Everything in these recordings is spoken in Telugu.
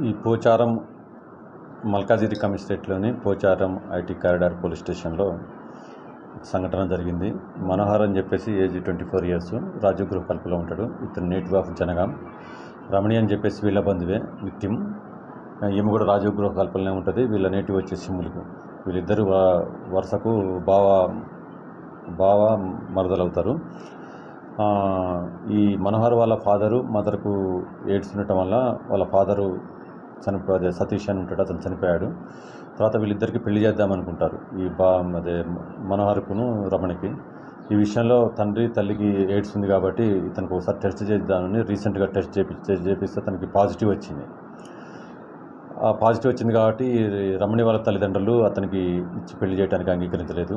ఈ పోచారం మల్కాజిగిరి కమిషనరేట్లోని పోచారం ఐటీ కారిడార్ పోలీస్ స్టేషన్లో సంఘటన జరిగింది. మనోహర్ అని చెప్పేసి ఏజ్ 24 years, రాజీవ్ గృహ కల్పలో ఉంటాడు. ఇతను నేటివ్ ఆఫ్ జనగాం. రమణి అని చెప్పేసి వీళ్ళ బంధువే విక్టిమ్. ఈమె కూడా రాజీవ్ గృహ కల్పలనే ఉంటుంది. వీళ్ళ నేటివ్ వచ్చేసి ములుగు. వీళ్ళిద్దరూ వరుసకు బావ మరదలవుతారు. ఈ మనోహర్ వాళ్ళ ఫాదరు మదర్కు ఎయిడ్స్ ఉండటం వల్ల వాళ్ళ ఫాదరు సతీష్ అని ఉంటాడు, అతను చనిపోయాడు. తర్వాత వీళ్ళిద్దరికి పెళ్లి చేద్దామనుకుంటారు, ఈ మనోహర్కును రమణికి. ఈ విషయంలో తండ్రి తల్లికి ఎయిడ్స్ ఉంది కాబట్టి ఇతనికి ఒకసారి టెస్ట్ చేద్దామని రీసెంట్గా టెస్ట్ చేపిస్తే తనకి పాజిటివ్ వచ్చింది. ఆ పాజిటివ్ వచ్చింది కాబట్టి రమణి వాళ్ళ తల్లిదండ్రులు అతనికి ఇచ్చి పెళ్లి చేయడానికి అంగీకరించలేదు.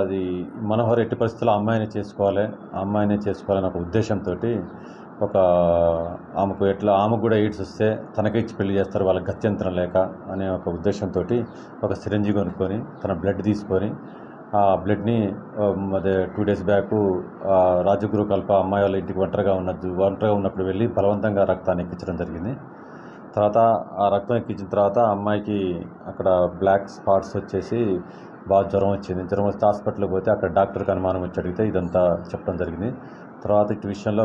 అది మనోహర్ ఎట్టి పరిస్థితుల్లో అమ్మాయినే చేసుకోవాలని ఒక ఉద్దేశంతో ఆమెకు కూడా ఎయిడ్స్ వస్తే తనకే ఇచ్చి పెళ్లి చేస్తారు వాళ్ళకి గత్యంతరం లేక అనే ఒక ఉద్దేశంతో ఒక సిరంజి కొనుక్కొని తన బ్లడ్ తీసుకొని ఆ బ్లడ్ని 2 days బ్యాక్ రాజీవ్ గృహ కల్ప అమ్మాయి వాళ్ళ ఇంటికి ఒంటరిగా ఉన్నప్పుడు వెళ్ళి బలవంతంగా రక్తాన్ని ఎక్కించడం జరిగింది. తర్వాత ఆ రక్తం ఎక్కించిన తర్వాత అమ్మాయికి అక్కడ బ్లాక్ స్పాట్స్ వచ్చేసి బాగా జ్వరం వచ్చింది. జ్వరం వస్తే హాస్పిటల్కి పోతే అక్కడ డాక్టర్కి అనుమానం వచ్చి అడిగితే ఇదంతా చెప్పడం జరిగింది. తర్వాత ఇటు విషయంలో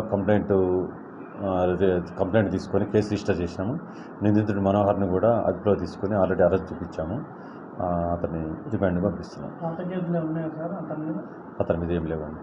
కంప్లైంట్ తీసుకొని కేసు రిజిస్టర్ చేసినాము. నిందితుడు మనోహర్ని కూడా అదుపులో తీసుకొని ఆల్రెడీ అరెస్ట్ చూపించాము. అతన్ని రిమాండ్కి పంపిస్తున్నాం. అతని మీద అతని మీద ఏం లేవండి.